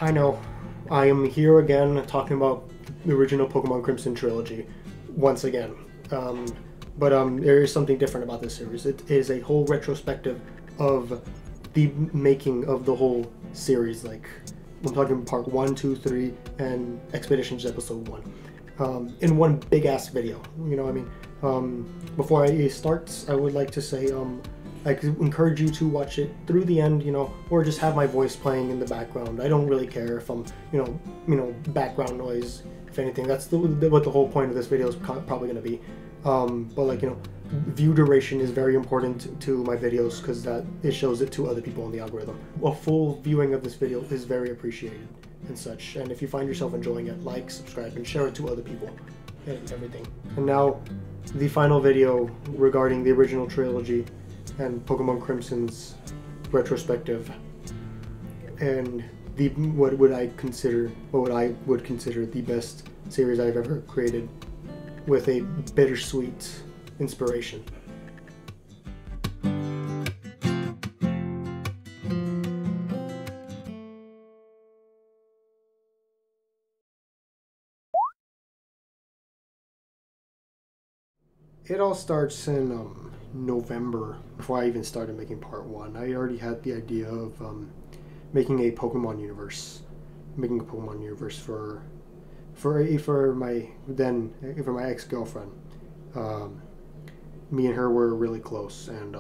I know. I am here again talking about the original Pokemon Crimson trilogy once again. There is something different about this series. It is a whole retrospective of the making of the whole series. Like, I'm talking part 1, 2, 3, and Expeditions episode 1. In one big ass video. You know what I mean? Before I start, I would like to say, I encourage you to watch it through the end, you know, or just have my voice playing in the background. I don't really care if I'm, you know, background noise. If anything, that's what the whole point of this video is probably going to be. But like, you know, view duration is very important to my videos because that it shows it to other people in the algorithm. A full viewing of this video is very appreciated and such. And if you find yourself enjoying it, like, subscribe, and share it to other people and everything. And now, the final video regarding the original trilogy and Pokemon Crimson's retrospective, and what I would consider the best series I've ever created, with a bittersweet inspiration. It all starts in November, before I even started making part 1. I already had the idea of making a Pokemon universe, for my ex-girlfriend. Me and her were really close, and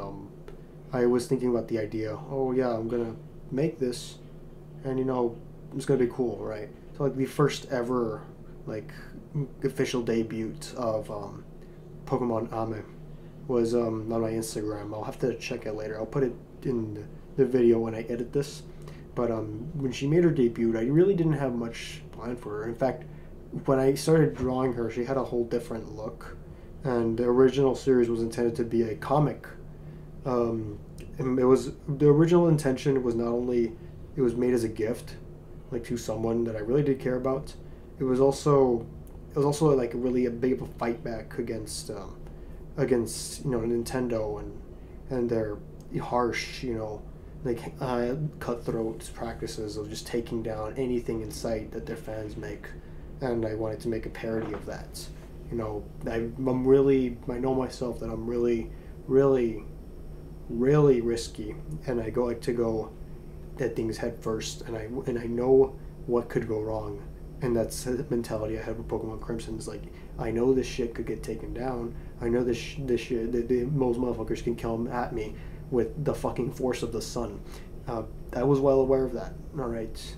I was thinking about the idea. Oh yeah, I'm gonna make this, and you know, it's gonna be cool, right? So like the first ever like official debut of Pokemon Ame was on my Instagram. I'll have to check it later. I'll put it in the video when I edit this. But when she made her debut, I really didn't have much planned for her. In fact, when I started drawing her, she had a whole different look. And the original series was intended to be a comic. And the original intention was not only it was made as a gift, like to someone that I really did care about. It was also like really a big of a fight back against you know, Nintendo and their harsh, you know, like cutthroat practices of just taking down anything in sight that their fans make. And I wanted to make a parody of that. You know, I know myself that I'm really risky, and I like to go at things head first, and I know what could go wrong. And that's the mentality I had with Pokemon Crimson. Is like, I know this shit could get taken down. I know this shit, most motherfuckers can come at me with the fucking force of the sun. I was well aware of that. All right.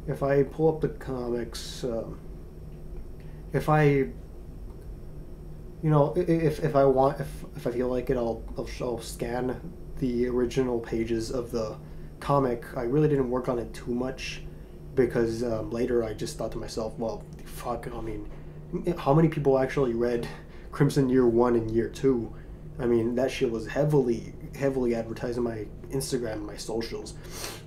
If I pull up the comics, if I feel like it, I'll scan the original pages of the comic. I really didn't work on it too much, because later I just thought to myself, well, fuck, I mean, how many people actually read Crimson Year 1 and Year 2? I mean, that shit was heavily advertised on my Instagram and my socials.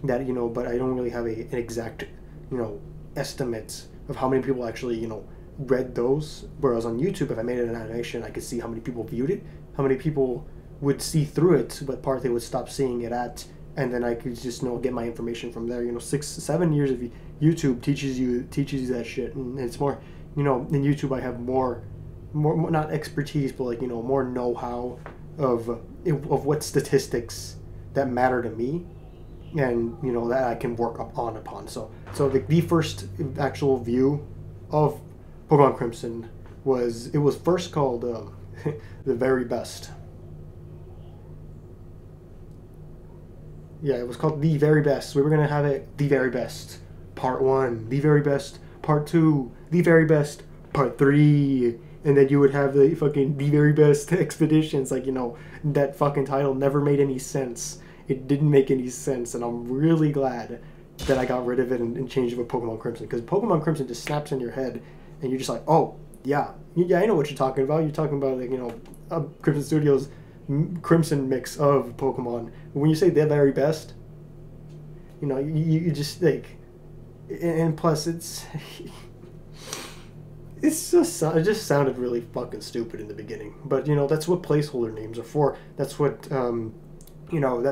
That, you know, but I don't really have an exact, you know, estimate of how many people actually, you know, read those. Whereas on YouTube, if I made it an animation, I could see how many people viewed it, how many people would see through it, what part they would stop seeing it at, and then I could just, you know, get my information from there. You know, 6-7 years of YouTube teaches you that shit, and it's more, you know, in YouTube I have more not expertise, but like, you know, more know-how of what statistics that matter to me, and you know, that I can work upon. So the first actual view of Pokemon Crimson was first called The Very Best. Yeah, it was called The Very Best. We were gonna have it The Very Best Part 1, The Very Best Part 2, The Very Best Part 3, and then you would have the fucking The Very Best Expeditions. Like, you know, that fucking title never made any sense. It didn't make any sense, and I'm really glad that I got rid of it and changed it with Pokemon Crimson, because Pokemon Crimson just snaps in your head, and you're just like, oh, yeah, I know what you're talking about. You're talking about, like, you know, Crimson Studios' Crimson mix of Pokemon. When you say The Very Best, you know, you just like, and plus it just sounded really fucking stupid in the beginning. But you know, that's what placeholder names are for. That's what you know,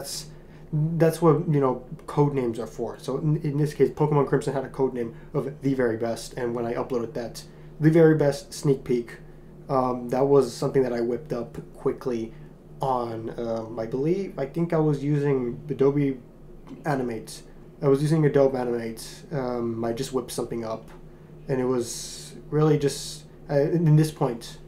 that's what, you know, code names are for. So in this case, Pokemon Crimson had a code name of The Very Best, and when I uploaded that The Very Best sneak peek, that was something that I whipped up quickly on, I think I was using Adobe Animate. I was using Adobe Animate. I just whipped something up, and it was really just, in this point,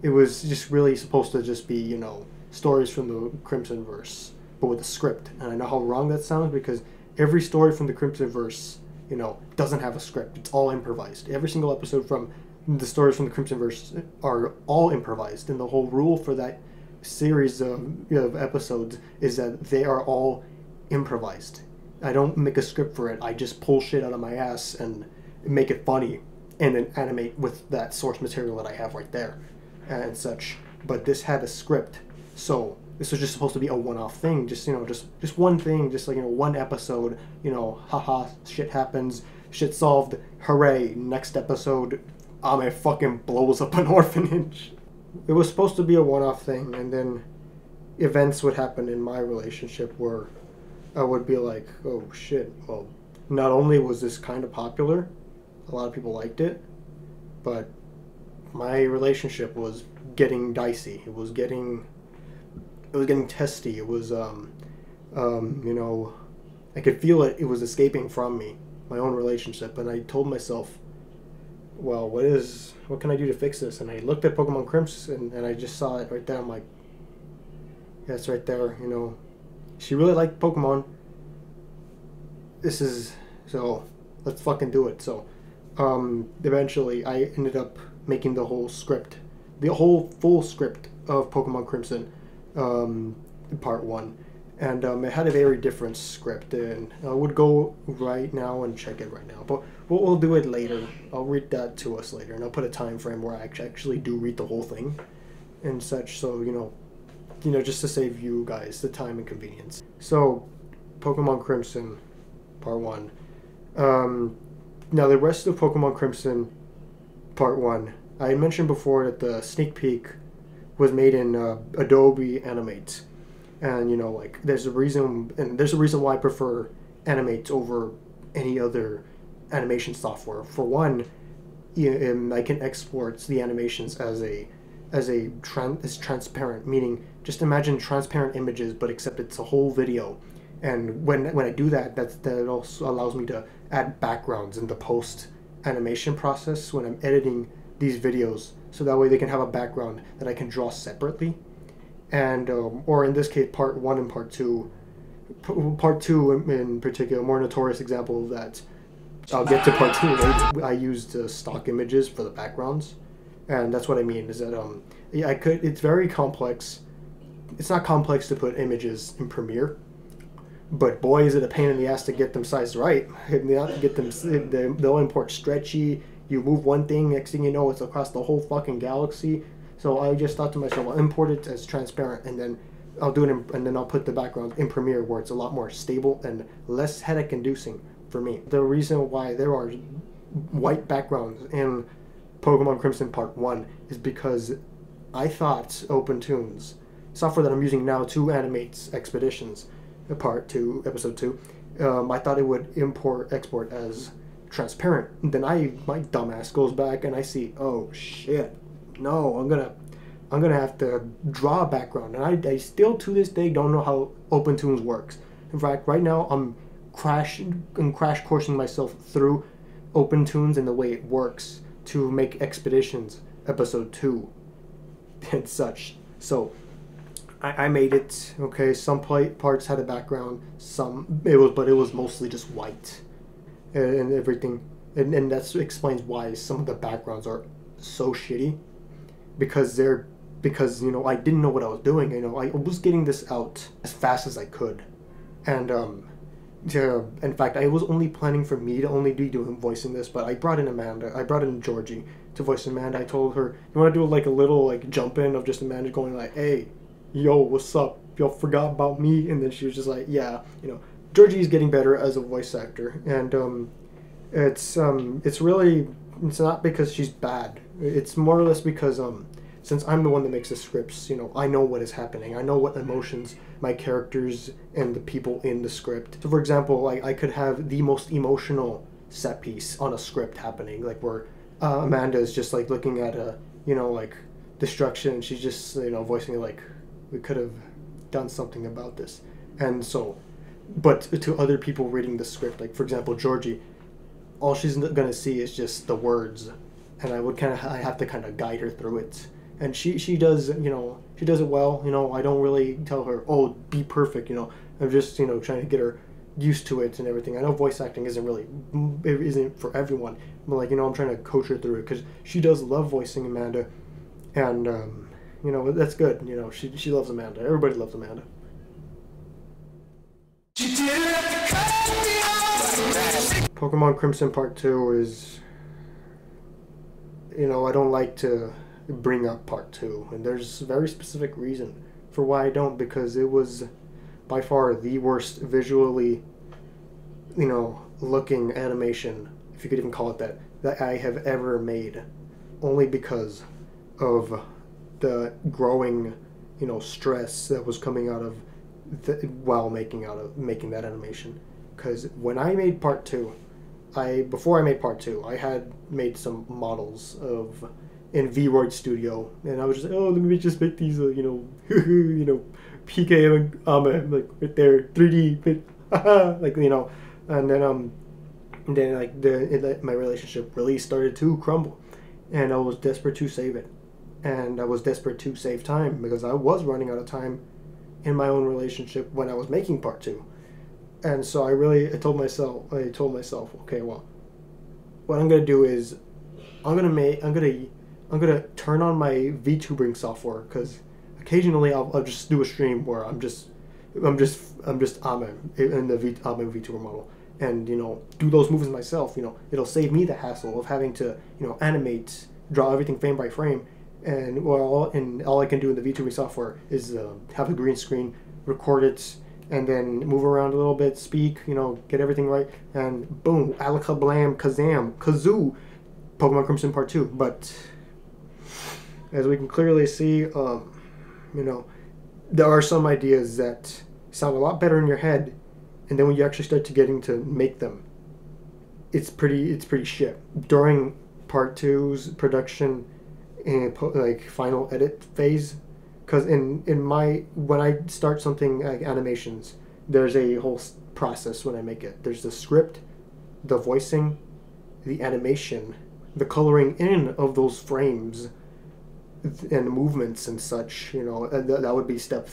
it was just really supposed to just be, you know, stories from the Crimson verse, but with a script. And I know how wrong that sounds, because every story from the Crimson verse, you know, doesn't have a script. It's all improvised. Every single episode from the stories from the Crimson verse are all improvised, and the whole rule for that series of episodes is that they are all improvised. I don't make a script for it. I just pull shit out of my ass and make it funny, and then animate with that source material that I have right there and such. But this had a script, so this was just supposed to be a one-off thing, just, you know, just one thing, just like, you know, one episode, you know, haha, shit happens, shit solved, hooray, next episode, Ame fucking blows up an orphanage. It was supposed to be a one-off thing, and then events would happen in my relationship where I would be like, oh shit, well, not only was this kind of popular, a lot of people liked it, but my relationship was getting dicey. It was getting testy. It was, you know, I could feel it. It was escaping from me, my own relationship. And I told myself, well, what can I do to fix this? And I looked at Pokemon Crimson, and I just saw it right there. I'm like, yeah, it's right there. You know, she really liked Pokemon. So let's fucking do it. So, eventually I ended up making the whole script, the whole full script of Pokemon Crimson, part 1, and it had a very different script, and I would go right now and check it right now, but we'll do it later. I'll read that to us later, and I'll put a time frame where I actually do read the whole thing and such, so you know, just to save you guys the time and convenience. So, Pokemon Crimson, part 1. Now the rest of Pokemon Crimson, part 1, I had mentioned before that the sneak peek was made in Adobe Animate, and you know, like, there's a reason why I prefer Animate over any other animation software. For one, I can export the animations as transparent, meaning just imagine transparent images, but except it's a whole video. And when I do that, that also allows me to add backgrounds in the post animation process when I'm editing these videos, so that way they can have a background that I can draw separately. And or in this case, part 1 and part 2. Part 2 in particular, more notorious example of that. I'll get to part 2 later. I used stock images for the backgrounds, and that's what I mean is that yeah, it's very complex. It's not complex to put images in Premiere, but boy, is it a pain in the ass to get them sized right. Get them, they'll import stretchy. You move one thing, next thing you know, it's across the whole fucking galaxy. So I just thought to myself, I'll import it as transparent, and then I'll do it, and then I'll put the background in Premiere where it's a lot more stable and less headache-inducing for me. The reason why there are white backgrounds in Pokemon Crimson Part 1 is because I thought OpenToons, software that I'm using now to animate Expeditions, Part 2, Episode 2, I thought it would export as transparent. And then my dumbass goes back and I see, oh shit, no, I'm gonna have to draw a background, and I still to this day don't know how OpenToons works. In fact, right now I'm crash coursing myself through OpenToons and the way it works to make Expeditions Episode 2 and such. So I made it. Okay, some parts had a background, but it was mostly just white and everything, and that explains why some of the backgrounds are so shitty, because you know, I didn't know what I was doing. You know, I was getting this out as fast as I could, and in fact, I was only planning for me to only be doing voicing this, but I brought in Georgie to voice Amanda. I told her, you want to do like a little like jump in of just Amanda going like, hey, yo, what's up? Y'all forgot about me? And then she was just like, yeah, you know, Georgie's getting better as a voice actor, and it's not because she's bad. It's more or less because since I'm the one that makes the scripts, you know, I know what is happening. I know what emotions my characters and the people in the script. So for example, like I could have the most emotional set piece on a script happening, like where Amanda is just like looking at a, you know, like destruction, and she's just, you know, voicing like, we could have done something about this. And so, but to other people reading the script, like for example Georgie, all she's gonna see is just the words, and I have to kind of guide her through it. And she does, you know, she does it well. You know, I don't really tell her, oh, be perfect. You know, I'm just, you know, trying to get her used to it and everything. I know voice acting isn't for everyone, but like, you know, I'm trying to coach her through it because she does love voicing Amanda, and you know, that's good. You know, she loves Amanda. Everybody loves Amanda. Pokemon Crimson Part 2 is, you know, I don't like to bring up Part 2, and there's a very specific reason for why I don't, because it was by far the worst visually, you know, looking animation, if you could even call it that, that I have ever made, only because of the growing, you know, stress that was coming out of while making that animation. Because when I made Part 2, before I made Part 2, I had made some models in Vroid Studio, and I was just like, oh, let me just make these, you know, you know, PKMN, like right there, 3D, like, you know, and then like my relationship really started to crumble, and I was desperate to save it, and I was desperate to save time because I was running out of time in my own relationship when I was making Part 2. And so I told myself, okay, well, what I'm gonna do is I'm gonna turn on my VTubing software, because occasionally I'll just do a stream where I'm just Ame in the Ame VTuber model, and, you know, do those moves myself. You know, it'll save me the hassle of having to, you know, animate, draw everything frame by frame, and all I can do in the VTubing software is have a green screen, record it, and then move around a little bit, speak, you know, get everything right, and boom, alakablam, kazam, kazoo, Pokemon Crimson Part 2. But as we can clearly see, you know, there are some ideas that sound a lot better in your head, and then when you actually start to getting to make them, it's pretty shit. During Part 2's production and like final edit phase, because when I start something like animations, there's a whole process when I make it. There's the script, the voicing, the animation, the coloring in of those frames, and movements and such. You know, that would be step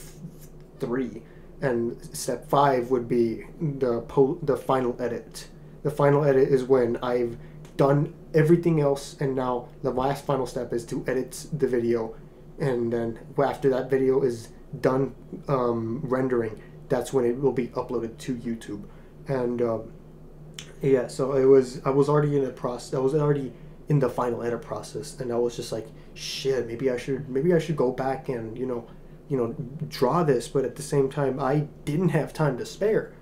3, and step 5 would be the final edit. The final edit is when I've done everything else, and now the last final step is to edit the video. And then after that video is done rendering, that's when it will be uploaded to YouTube. And yeah, so I was already in the process. I was already in the final edit process, and I was just like, shit, maybe I should go back and you know draw this. But at the same time, I didn't have time to spare.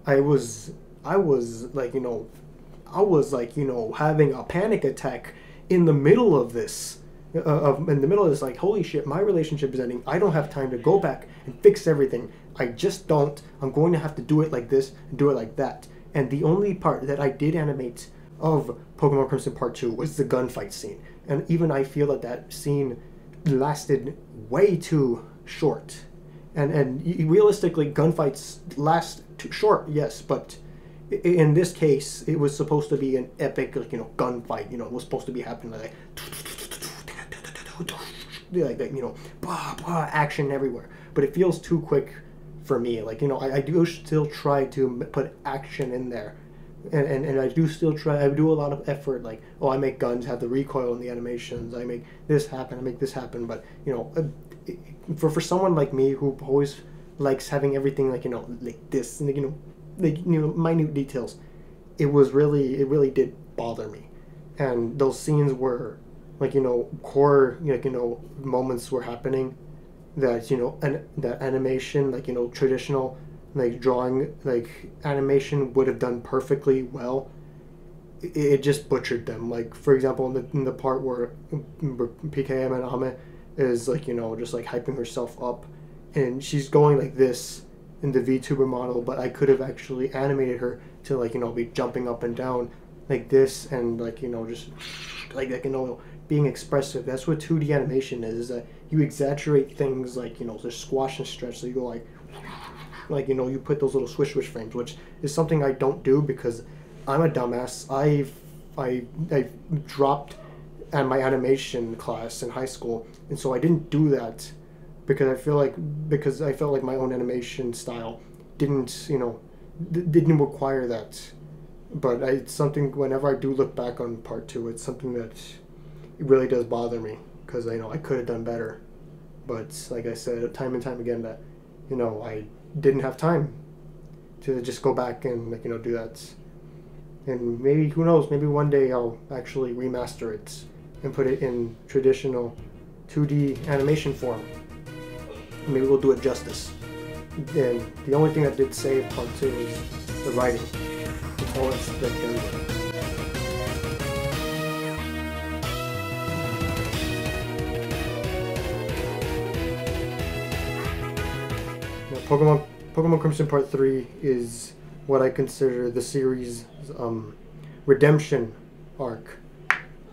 I was like, you know, having a panic attack in the middle of this. In the middle of this, like, holy shit, my relationship is ending. I don't have time to go back and fix everything. I just don't. I'm going to have to do it like this and do it like that. And the only part that I did animate of Pokemon Crimson Part 2 was the gunfight scene. And even I feel that scene lasted way too short. And realistically, gunfights last too short, yes, but in this case, it was supposed to be an epic, like, you know, gunfight. You know, it was supposed to be happening like that, you know, blah, blah, action everywhere. But it feels too quick for me. Like, you know, I do still try to put action in there. And I do still try, I do a lot of effort, like, oh, I make guns have the recoil in the animations, I make this happen, I make this happen. But, you know, for someone like me who always likes having everything, like, you know, like this, and, you know, minute details, it really did bother me. And those scenes were, like, you know, core, like, you know, moments were happening that, you know, and that animation, like, you know, traditional, like, drawing, like, animation would have done perfectly well. It just butchered them. Like, for example, in the part where PKM and Ame is like, you know, just like hyping herself up, and she's going like this in the VTuber model, but I could have actually animated her to, like, you know, be jumping up and down like this, and like, you know, just like, you know, being expressive. That's what 2D animation is that you exaggerate things, like, you know, there's squash and stretch, so you go like, you know, you put those little swish frames, which is something I don't do because I'm a dumbass. I dropped at my animation class in high school, and so I didn't do that because I felt like my own animation style didn't, you know, didn't require that. But it's something, whenever I do look back on part 2, it's something that it really does bother me, because I know I could have done better. But like I said time and time again, that, you know, I didn't have time to just go back and, like, you know, do that. And maybe, who knows, maybe one day I'll actually remaster it and put it in traditional 2D animation form. Maybe we'll do it justice. And the only thing that did save part 2 is the writing. It's all that's that carried it. Pokemon Crimson Part 3 is what I consider the series' redemption arc,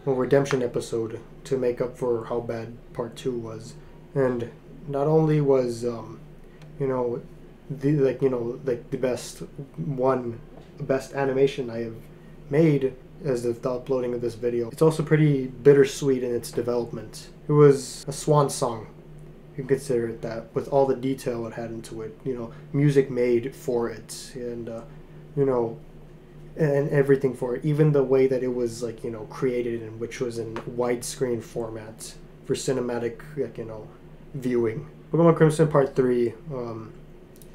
or redemption episode, to make up for how bad Part 2 was. And not only was, you know, the best animation I have made as of the uploading of this video, it's also pretty bittersweet in its development. It was a swan song. You can consider it that, with all the detail it had into it, you know, music made for it, and you know, and everything for it, even the way that it was, like, you know, created, and which was in widescreen format for cinematic, like, you know, viewing. Pokemon Crimson Part 3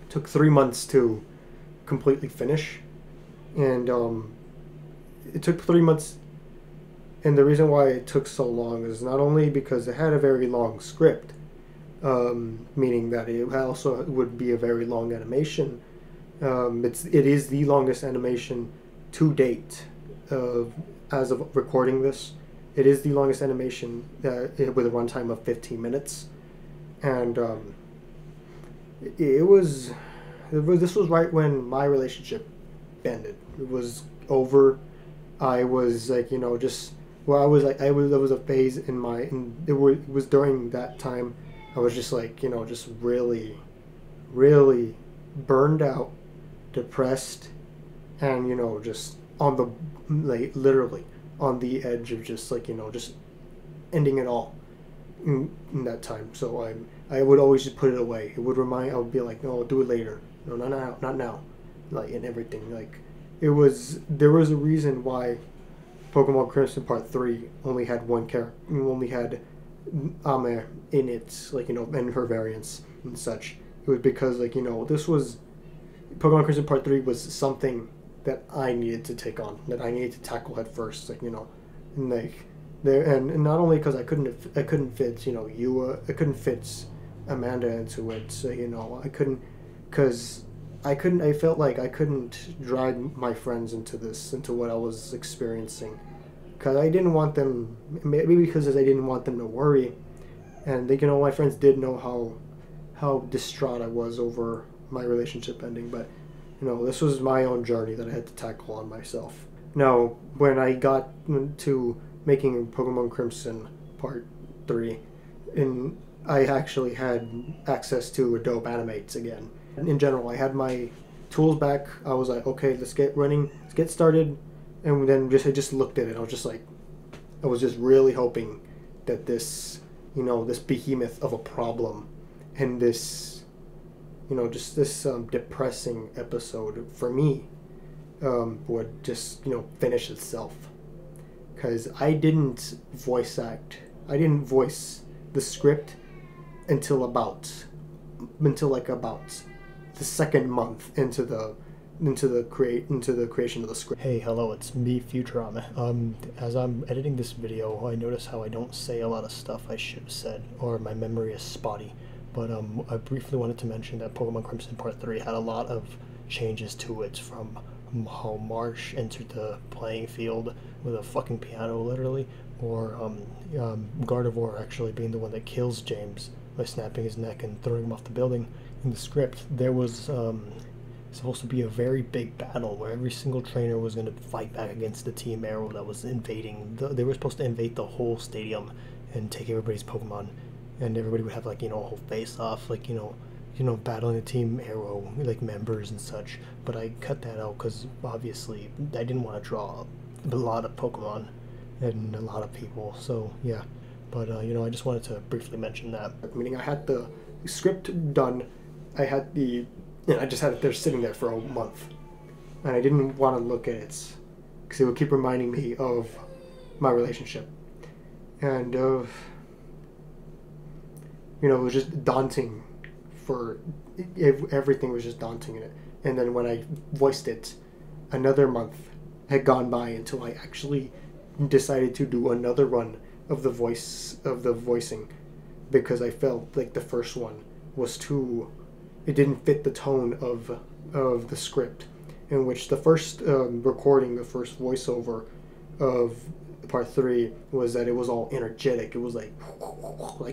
took 3 months to completely finish, and it took 3 months, and the reason why it took so long is not only because it had a very long script, meaning that it also would be a very long animation. It is the longest animation to date, as of recording this. It is the longest animation with a runtime of 15 minutes, and this was right when my relationship ended. It was over. I was like, you know, just, well, there was a phase it was during that time I was just, like, you know, just really, really burned out, depressed, and, you know, just on the, like, literally on the edge of just, like, you know, just ending it all in that time. So I would always just put it away. I would be like, no, I'll do it later. No, not now. Like, and everything. Like, there was a reason why Pokemon Crimson Part 3 only had one character, only had Ame in it, like, you know, and her variants and such. It was because, like, you know, Pokemon Crimson Part 3 was something that I needed to take on, that I needed to tackle head first, like, you know, and like and not only because I couldn't fit, you know, I couldn't fit Amanda into it, so, you know, I felt like I couldn't drag my friends into what I was experiencing, because I didn't want them, maybe because I didn't want them to worry, and they, you know, my friends did know how distraught I was over my relationship ending, but, you know, this was my own journey that I had to tackle on myself. Now, when I got to making Pokemon Crimson Part 3, and I actually had access to Adobe Animates again. In general, I had my tools back. I was like, okay, let's get running, let's get started. And then I just looked at it. I was just really hoping that this, you know, this behemoth of a problem, and this, you know, just this depressing episode for me would just, you know, finish itself. Because I didn't voice the script until about the second month into the creation of the script. Hey, hello, it's me, Futurama. As I'm editing this video, I notice how I don't say a lot of stuff I should have said, or my memory is spotty. But I briefly wanted to mention that Pokemon Crimson Part 3 had a lot of changes to it from how Marsh entered the playing field with a fucking piano, literally, or Gardevoir actually being the one that kills James by snapping his neck and throwing him off the building. In the script, there was supposed to be a very big battle where every single trainer was going to fight back against the Team Arrow that was invading. They were supposed to invade the whole stadium and take everybody's Pokemon, and everybody would have like, you know, a whole face-off, like, you know, battling the Team Arrow like members and such. But I cut that out because obviously I didn't want to draw a lot of Pokemon and a lot of people. So yeah, but you know, I just wanted to briefly mention that. Meaning I had the script done, I had the, I just had it there sitting there for a month, and I didn't want to look at it because it would keep reminding me of my relationship, and you know, it was just daunting. For everything was just daunting in it. And then when I voiced it, another month had gone by until I actually decided to do another run of the voicing, because I felt like the first one was too, it didn't fit the tone of the script, in which the first recording, the first voiceover of part 3 was that it was all energetic. It was like,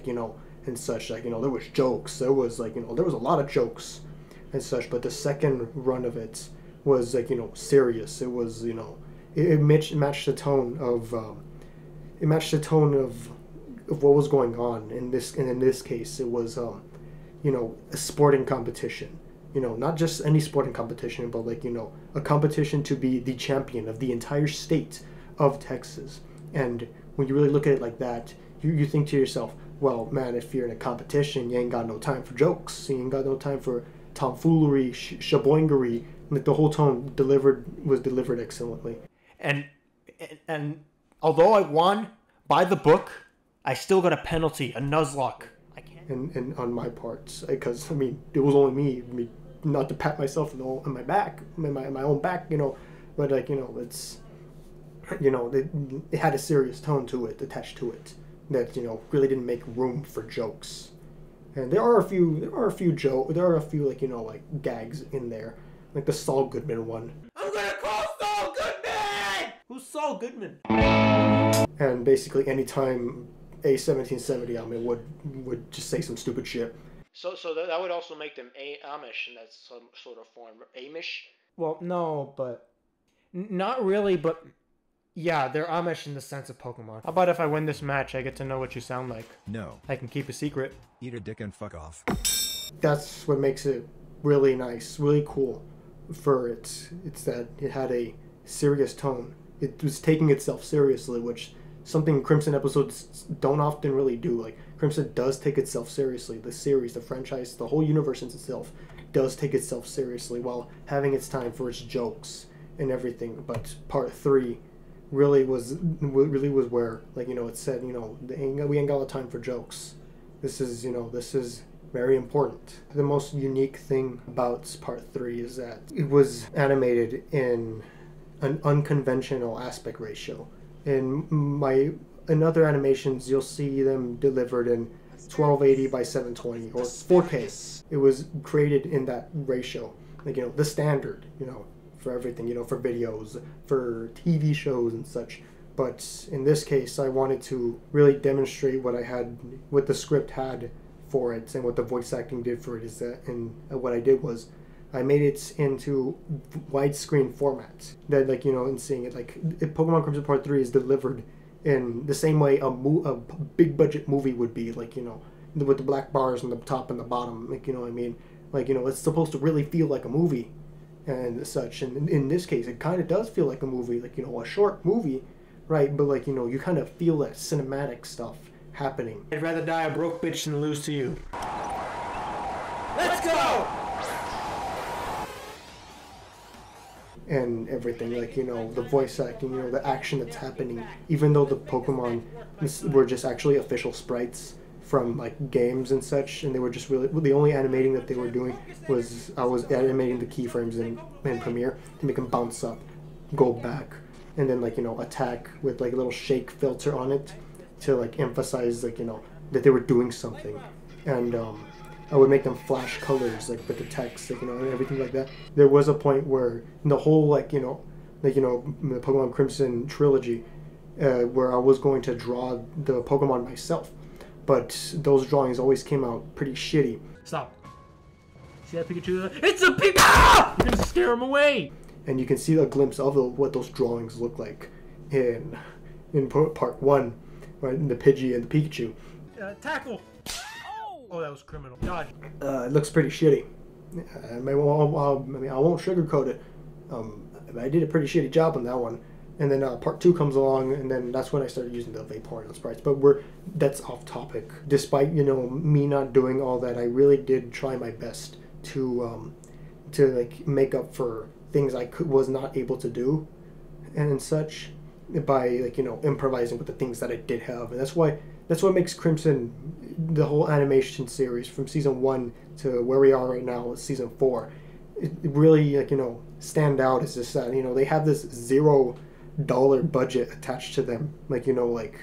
you know, and such, like, you know, there was jokes, there was like, you know, there was a lot of jokes and such. But the second run of it was like, you know, serious. It was, you know, it matched the tone of what was going on in this. And in this case, it was you know, a sporting competition, you know, not just any sporting competition, but like, you know, a competition to be the champion of the entire state of Texas. And when you really look at it like that, you think to yourself, well, man, if you're in a competition, you ain't got no time for jokes. You ain't got no time for tomfoolery, shaboingery. Like, the whole tone was delivered excellently. And although I won by the book, I still got a penalty, a Nuzlocke. I can't. And on my part, because I mean, it was only me, not to pat myself on my back, my own back, you know, but like, you know, it's, you know, it had a serious tone to it, attached to it, that, you know, really didn't make room for jokes. And there are a few like, you know, like gags in there, like the Saul Goodman one. I'm gonna call Saul Goodman! Who's Saul Goodman? And basically anytime a 1770 Alman would just say some stupid shit. So that would also make them Amish in that some sort of form. Amish? Well, no, but not really, but yeah, they're Amish in the sense of Pokemon. How about if I win this match, I get to know what you sound like? No. I can keep a secret. Eat a dick and fuck off. That's what makes it really nice, really cool for it. It's that it had a serious tone. It was taking itself seriously, which something Crimson episodes don't often really do. Like, Crimson does take itself seriously. The series, the franchise, the whole universe in itself does take itself seriously while having its time for its jokes and everything. But part 3 really was where, like, you know, it said, you know, we ain't got a time for jokes. This is, you know, this is very important. The most unique thing about part 3 is that it was animated in an unconventional aspect ratio. In other animations, you'll see them delivered in 1280 by 720 or 4K. It was created in that ratio, like, you know, the standard, you know, for everything, you know, for videos, for TV shows and such. But in this case, I wanted to really demonstrate what the script had for it, and what the voice acting did for it. Is that, and what I did was, I made it into widescreen format. That, like, you know, and seeing it, like, Pokemon Crimson Part 3 is delivered in the same way a big budget movie would be, like, you know, with the black bars on the top and the bottom, like, you know what I mean? Like, you know, it's supposed to really feel like a movie and such. And in this case, it kind of does feel like a movie, like, you know, a short movie, right? But, like, you know, you kind of feel that cinematic stuff happening. I'd rather die a broke bitch than lose to you. Let's go! And everything, like, you know, the voice acting, you know, the action that's happening, even though the Pokemon were just actually official sprites from, like, games and such, and they were just really, the only animating that they were doing was, I was animating the keyframes in Premiere to make them bounce up, go back, and then, like, you know, attack with, like, a little shake filter on it to, like, emphasize, like, you know, that they were doing something. And I would make them flash colors, like with the text, like, you know, and everything like that. There was a point where the whole, like, you know, the Pokemon Crimson trilogy, where I was going to draw the Pokemon myself, but those drawings always came out pretty shitty. Stop. See that Pikachu? It's a Pikachu! Ah! You're gonna scare him away! And you can see a glimpse of what those drawings look like in part 1, right, in the Pidgey and the Pikachu. Tackle! Oh, that was criminal. God. It looks pretty shitty. I mean, I won't sugarcoat it. I did a pretty shitty job on that one. And then part 2 comes along, and then that's when I started using the Vaporeon sprites. But that's off topic. Despite, you know, me not doing all that, I really did try my best to like make up for things I was not able to do, and such, by, like, you know, improvising with the things that I did have. And that's what makes Crimson, the whole animation series from season 1 to where we are right now, season 4, it really, like, you know, stand out. Is just that, you know, they have this $0 budget attached to them, like, you know, like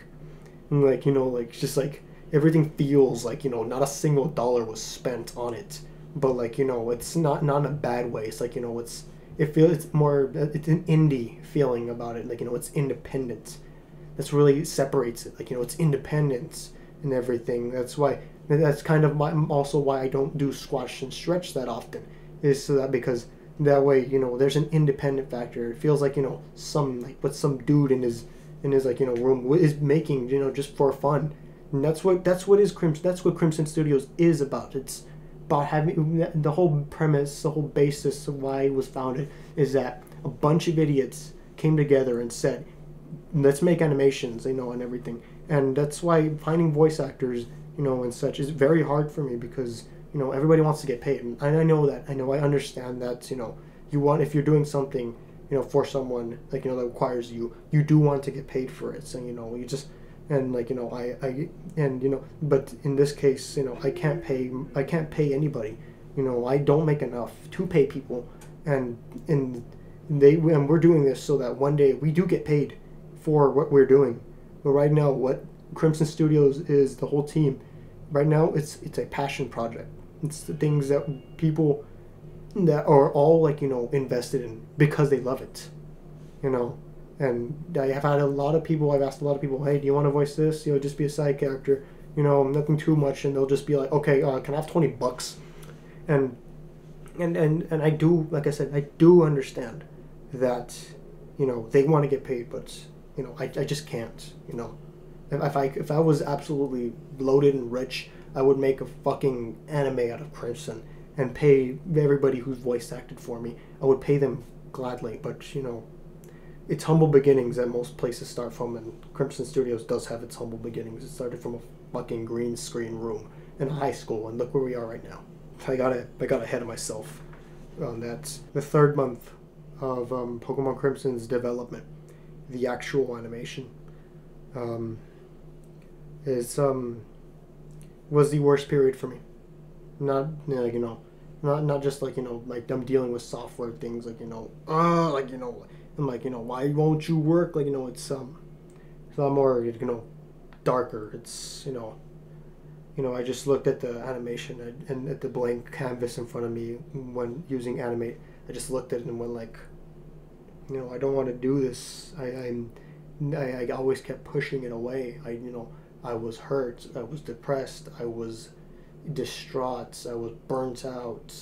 you know, like, just like everything feels like, you know, not a single dollar was spent on it, but, like, you know, it's not in a bad way. It's like, you know, it's an indie feeling about it, like, you know, it's independent. That's really separates it, like, you know, it's independence and everything. That's kind of also why I don't do squash and stretch that often, is so that, because that way, you know, there's an independent factor. It feels like, you know, what some dude in his like, you know, room is making, you know, just for fun. And that's what Crimson Studios is about. It's about having the whole premise, the whole basis of why it was founded is that a bunch of idiots came together and said, let's make animations, you know, and everything. And that's why finding voice actors, you know, and such is very hard for me, because, you know, everybody wants to get paid. And I know that. I understand that, you know, if you're doing something, you know, for someone, like, you know, that requires you do want to get paid for it. So, you know, you just, and, like, you know, and, you know, but in this case, you know, I can't pay anybody. You know, I don't make enough to pay people. And we're doing this so that one day we do get paid for what we're doing. But right now, what Crimson Studios is, the whole team, right now, it's a passion project. It's the things that people that are all, like, you know, invested in because they love it, you know. And I've asked a lot of people, hey, do you want to voice this? You know, just be a side character, you know, nothing too much. And they'll just be like, okay, can I have $20? And I do, like I said, I do understand that, you know, they want to get paid, but, you know, I just can't, you know. If I was absolutely bloated and rich, I would make a fucking anime out of Crimson and pay everybody who's voice acted for me. I would pay them gladly, but, you know, it's humble beginnings that most places start from, and Crimson Studios does have its humble beginnings. It started from a fucking green screen room in a high school, and look where we are right now. I got ahead of myself on that. The 3rd month of Pokemon Crimson's development, the actual animation, was the worst period for me. Not, you know, not just, like, you know, like, I'm dealing with software things, like, you know, like, you know, I'm like, you know, why won't you work? Like, you know, it's a lot more, you know, darker. It's, you know, I just looked at the animation and at the blank canvas in front of me when using Animate. I just looked at it and went, like, you know, I don't want to do this. I always kept pushing it away. You know, I was hurt. I was depressed. I was distraught. I was burnt out.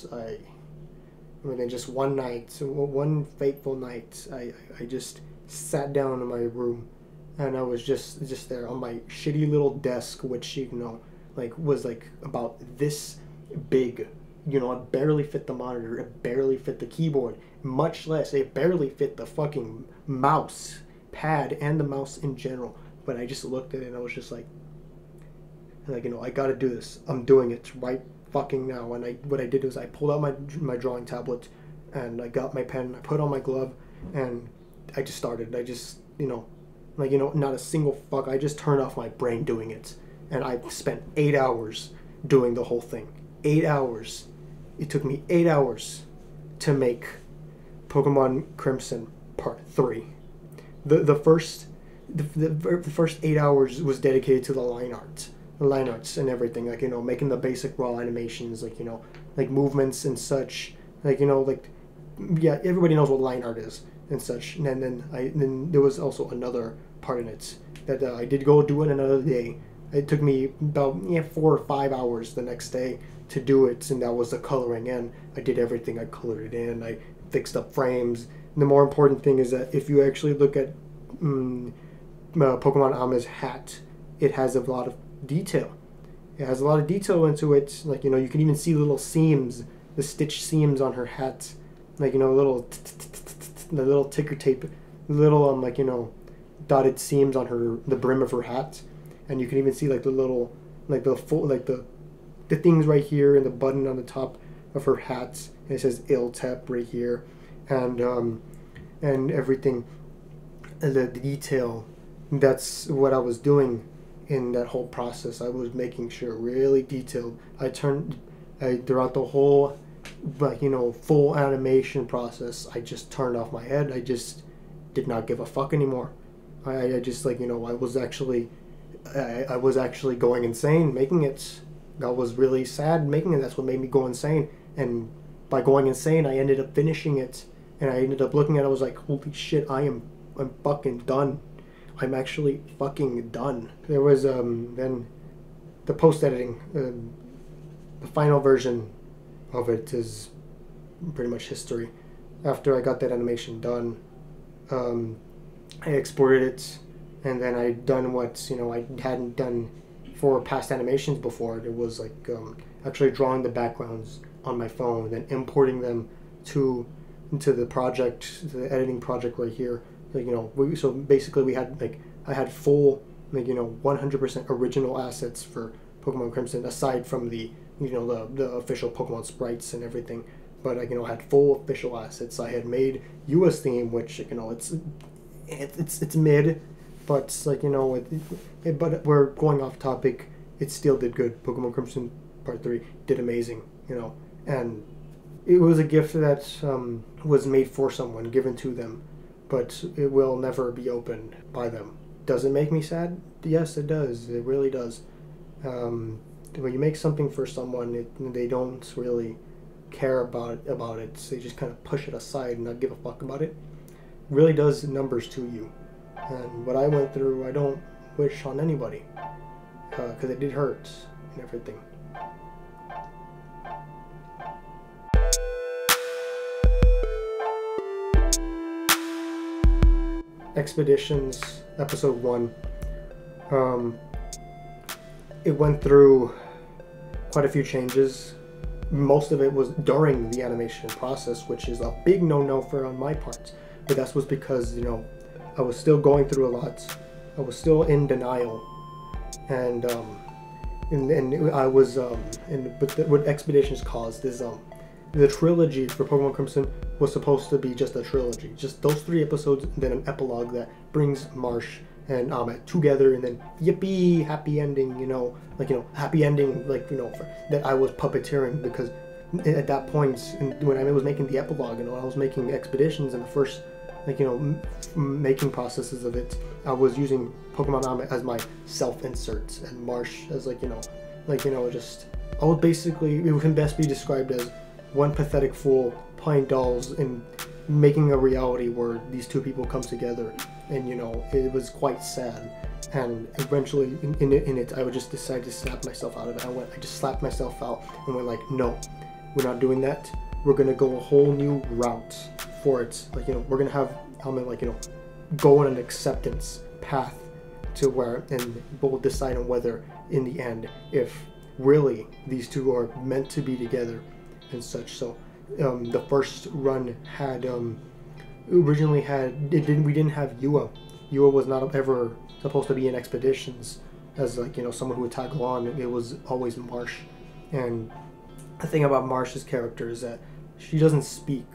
And then just one fateful night, I just sat down in my room, and I was just there on my shitty little desk, which, you know, like, was like about this big. You know, it barely fit the monitor, it barely fit the keyboard, much less it barely fit the fucking mouse pad and the mouse in general. But I just looked at it and I was just like, you know, I gotta do this. I'm doing it right fucking now. And what I did was I pulled out my drawing tablet, and I got my pen, I put on my glove, and I just started. I just, you know, like, you know, not a single fuck. I just turned off my brain doing it. And I spent 8 hours doing the whole thing. 8 hours. It took me 8 hours to make Pokemon Crimson Part 3. The first 8 hours was dedicated to the line art. line arts and everything, like, you know, making the basic raw animations, like, you know, like movements and such, like, you know, like, yeah, everybody knows what line art is and such. And then there was also another part in it that I did go do it another day. It took me about 4 or 5 hours the next day to do it, and that was the coloring in. I did everything. I colored it in. I fixed up frames. And the more important thing is that if you actually look at Pokemon Ame's hat, it has a lot of detail. It has a lot of detail into it. Like, you know, you can even see little seams, the stitch seams on her hat. Like, you know, the little ticker tape, little, like, you know, dotted seams on the brim of her hat. And you can even see, like, the little, like, the things right here and the button on the top of her hat. And it says Iltep right here. And everything, the detail. That's what I was doing in that whole process. I was making sure really detailed. Throughout the whole, like, you know, full animation process, I just turned off my head. I just did not give a fuck anymore. I just, like, you know, I was actually going insane making it. That was really sad making it. That's what made me go insane. And by going insane, I ended up finishing it. And I ended up looking at it, I was like, holy shit, I'm fucking done. I'm actually fucking done. There was then the post-editing. The final version of it is pretty much history. After I got that animation done, I exported it, and then I done what, you know, I hadn't done for past animations before. It was like actually drawing the backgrounds on my phone, then importing them into the project, the editing project right here. Like, you know, so basically we had, like, I had full, like, you know, 100% original assets for Pokemon Crimson, aside from the, you know, the official Pokemon sprites and everything. But, like, you know, I had full official assets. I had made Yua's theme, which, you know, it's mid, but, like, you know, but we're going off topic. It still did good. Pokemon Crimson Part 3 did amazing, you know, and it was a gift that was made for someone, given to them, but it will never be opened by them. Does it make me sad? Yes, it does. It really does. When you make something for someone, they don't really care about it. They just kind of push it aside and not give a fuck about it. It really does numbers to you. And what I went through, I don't wish on anybody, because it did hurt and everything. Expeditions episode 1. It went through quite a few changes. Most of it was during the animation process, which is a big no-no on my part. But that was because, you know, I was still going through a lot. I was still in denial, and I was but what Expeditions caused is the trilogy for Pokemon Crimson was supposed to be just a trilogy, just those 3 episodes, and then an epilogue that brings Marsh and Ahmet together, and then yippee, happy ending, you know, like, you know, happy ending, like, you know, that I was puppeteering, because at that point, when I was making the epilogue, and when I was making Expeditions and the first, like, you know, making processes of it, I was using Pokemon Ahmet as my self-insert, and Marsh as, like, you know, just, I was basically, it can best be described as one pathetic fool playing dolls and making a reality where these 2 people come together. And, you know, it was quite sad. And eventually in it I would just decide to snap myself out of it. I just slapped myself out and went like, no, we're not doing that. We're gonna go a whole new route for it. Like, you know, we're gonna have Helmet, like, you know, go on an acceptance path to where, and we'll decide on whether in the end, if really these 2 are meant to be together and such. So the first run had originally had, we didn't have Yua. Yua was not ever supposed to be in Expeditions as, like, you know, someone who would tag along. It was always Marsh. And the thing about Marsh's character is that she doesn't speak,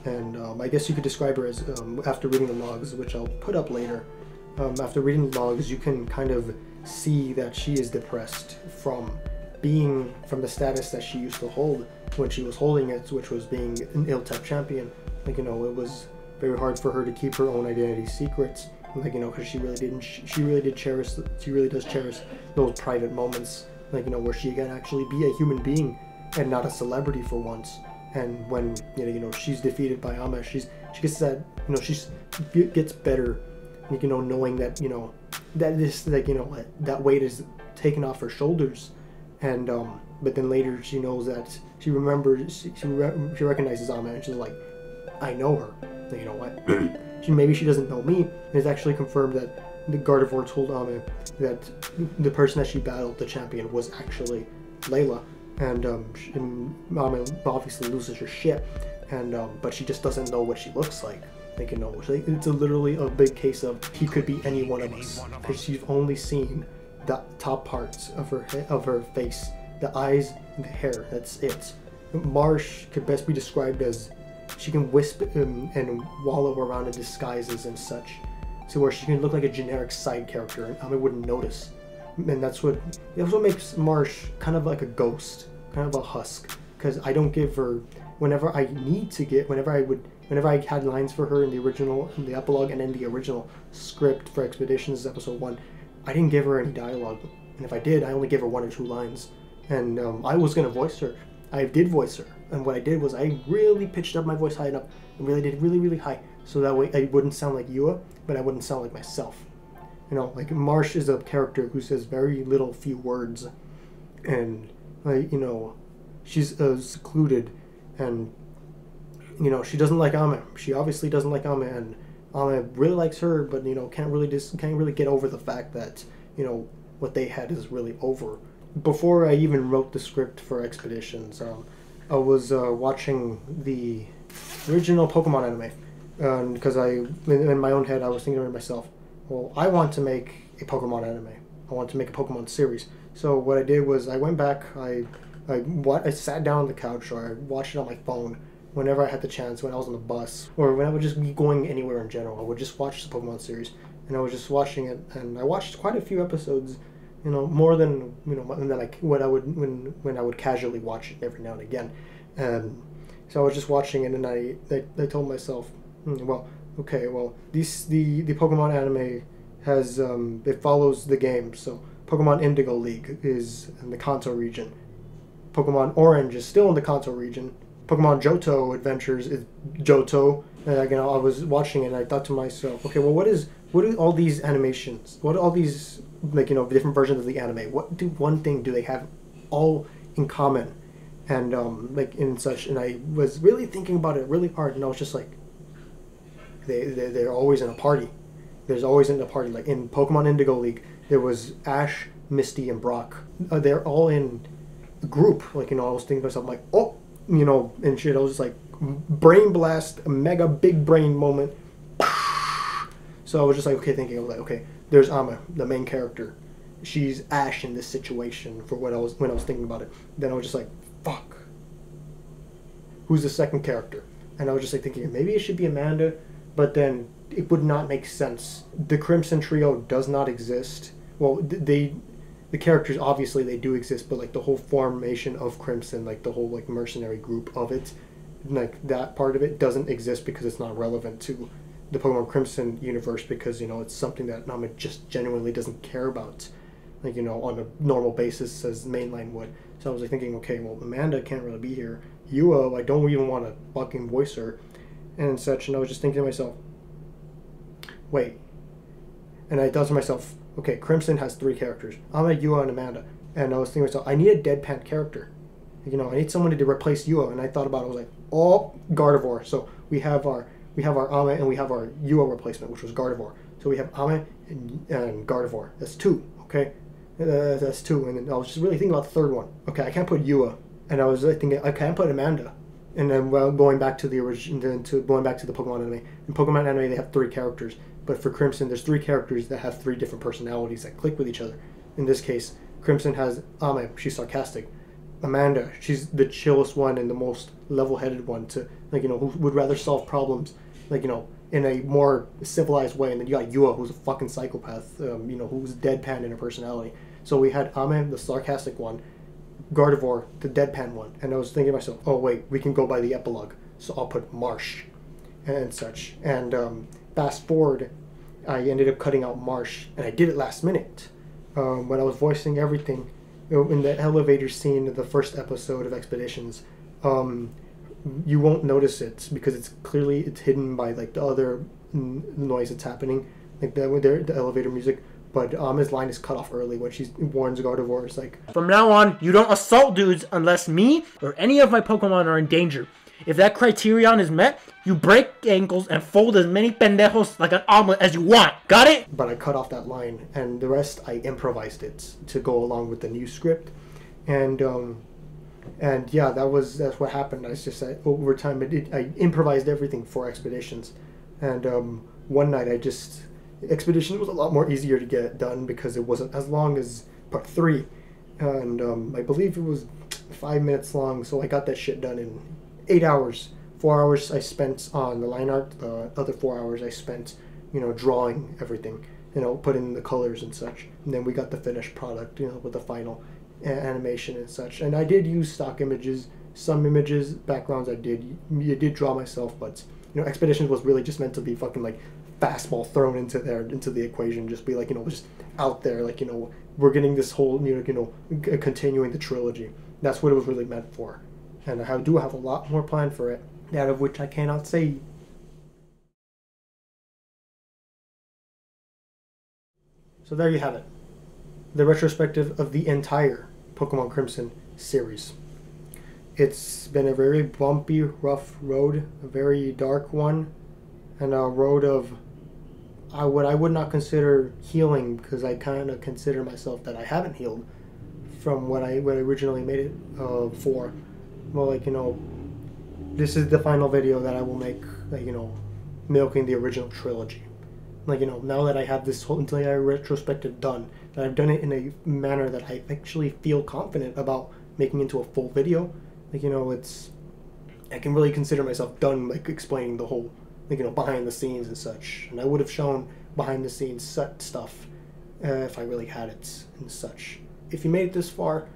and I guess you could describe her as, after reading the logs, which I'll put up later, after reading the logs, you can kind of see that she is depressed from the status that she used to hold when she was holding it, which was being an ill-type champion. Like, you know, it was very hard for her to keep her own identity secret, like, you know, because she really does cherish those private moments, like, you know, where she can actually be a human being and not a celebrity for once. And when you know she's defeated by Ame, she gets that, you know, gets better, you know, knowing that, you know, that this, like, you know, that weight is taken off her shoulders. And but then later she knows that she recognizes Ame, and she's like, I know her. You know what? Maybe she doesn't know me. And it's actually confirmed that the Gardevoir told Ame that the person that she battled, the champion, was actually Layla. And Ame obviously loses her shit, and but she just doesn't know what she looks like. Like, you know, it's literally a big case of he could be any one of us, because she's only seen the top parts of her face, the eyes and the hair. That's it. Marsh could best be described as she can wisp and wallow around in disguises and such, so where she can look like a generic side character and Ame wouldn't notice. And that's what makes Marsh kind of like a ghost, kind of a husk, because I don't give her, whenever I had lines for her in the epilogue and in the original script for Expeditions episode 1, I didn't give her any dialogue, and if I did, I only gave her 1 or 2 lines. And I was gonna voice her. I did voice her, and what I did was I really pitched up my voice high enough, and really did really high, so that way I wouldn't sound like Yua, but I wouldn't sound like myself. You know, like, Marsh is a character who says very few words, and, like, you know, she's secluded, and, you know, she doesn't like Ame. She obviously doesn't like Ame, and Ame really likes her, but, you know, can't really get over the fact that, you know, what they had is really over. Before I even wrote the script for Expeditions, I was watching the original Pokemon anime, because in my own head I was thinking to myself, well, I want to make a Pokemon anime. I want to make a Pokemon series. So what I did was I went back, I sat down on the couch, or I watched it on my phone whenever I had the chance, when I was on the bus, or when I would just be going anywhere in general. I would just watch the Pokemon series, and I was just watching it, and I watched quite a few episodes, you know, more than, you know, than like what I would when I would casually watch it every now and again. So I was just watching it, and I told myself, well, okay, well, the Pokemon anime has it follows the game. So Pokemon Indigo League is in the Kanto region. Pokemon Orange is still in the Kanto region. Pokemon Johto Adventures is Johto. And, you know, I was watching it, and I thought to myself, okay, well, what are all these animations? What are all these, like, you know, different versions of the anime? One thing do they have all in common? And like, in such, and I was really thinking about it really hard, and I was just like, they're always in a party. There's always in a party. Like in Pokemon Indigo League, there was Ash, Misty, and Brock. They're all in a group. Like, you know, I was thinking to myself, like, oh, you know, and shit. I was just like, brain blast, a mega big brain moment. So I was just like, okay, thinking, I was like, okay, there's Ame, the main character. She's Ash in this situation for when I was thinking about it. Then I was just like, fuck. Who's the second character? And I was just like thinking, maybe it should be Amanda, but then it would not make sense. The Crimson Trio does not exist. Well, the characters, obviously they do exist, but like the whole formation of Crimson, like the whole like mercenary group of it, like that part of it doesn't exist because it's not relevant to the Pokemon Crimson universe, because, you know, it's something that Nama just genuinely doesn't care about, like, you know, on a normal basis as mainline would. So I was like thinking, okay, well, Amanda can't really be here. Yua, I don't even want to fucking voice her and such. And I was just thinking to myself, wait. And I thought to myself, okay, Crimson has 3 characters. Ame, Yua, and Amanda. And I was thinking to myself, I need a deadpan character. You know, I need someone to replace Yua. And I thought about it, I was like, oh, Gardevoir. So we have our Ame and we have our Yua replacement, which was Gardevoir. So we have Ame and Gardevoir. That's 2, okay? That's 2. And then I was just really thinking about the third one. Okay, I can't put Yua. And I was thinking, I can't put Amanda. And then, well, going back to the Pokemon anime. In Pokemon anime, they have 3 characters. But for Crimson, there's 3 characters that have 3 different personalities that click with each other. In this case, Crimson has Ame, she's sarcastic. Amanda, she's the chillest one and the most level-headed one to, like, you know, who would rather solve problems, like, you know, in a more civilized way. And then you got Yua, who's a fucking psychopath, you know, who's deadpan in her personality. So we had Ame, the sarcastic one, Gardevoir, the deadpan one. And I was thinking to myself, oh wait, we can go by the epilogue. So I'll put Marsh and such. And fast forward, I ended up cutting out Marsh, and I did it last minute. When I was voicing everything, in the elevator scene of the first episode of Expeditions, you won't notice it because it's hidden by like the other noise that's happening, like the elevator music. But his line is cut off early when she warns Gardevoir. Like, from now on, you don't assault dudes unless me or any of my Pokemon are in danger. If that criterion is met, you break ankles and fold as many pendejos like an omelet as you want. Got it? But I cut off that line, and the rest I improvised it to go along with the new script, and yeah, that's what happened. I just said over time I improvised everything for Expeditions, and one night Expeditions was a lot more easier to get done because it wasn't as long as part 3, and I believe it was 5 minutes long, so I got that shit done in 8 hours. 4 hours I spent on the line art, the other 4 hours I spent, drawing everything, put in the colors and such, and then we got the finished product, with the final animation and such. And I did use stock images, some images, backgrounds I did draw myself, but Expeditions was really just meant to be fucking like fastball thrown into the equation, just be like, just out there, like, we're getting this whole, continuing the trilogy. That's what it was really meant for. And I do have a lot more planned for it, out of which I cannot say. So there you have it. The retrospective of the entire Pokemon Crimson series. It's been a very bumpy, rough road, a very dark one, and a road of what I would not consider healing, because I kind of consider myself that I haven't healed from what I originally made it for. Well, like, this is the final video that I will make, like, milking the original trilogy. Like, now that I have this whole entire retrospective done, that I've done it in a manner that I actually feel confident about making into a full video, like, I can really consider myself done, like, explaining the whole, like, behind the scenes and such. And I would have shown behind the scenes set stuff if I really had it and such. If you made it this far,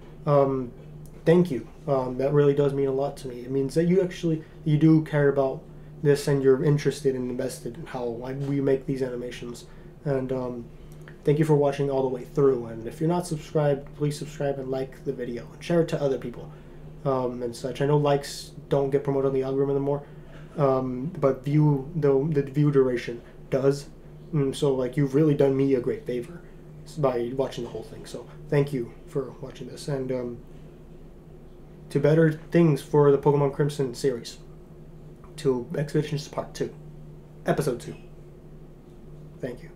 thank you. That really does mean a lot to me. It means that you do care about this, and you're interested and invested in how we make these animations. And thank you for watching all the way through. And if you're not subscribed, please subscribe and like the video and share it to other people and such. I know likes don't get promoted on the algorithm anymore, but the view duration does. So like, you've really done me a great favor by watching the whole thing. So thank you for watching this, and to better things for the Pokemon Crimson series, to Expeditions Part 2, Episode 2. Thank you.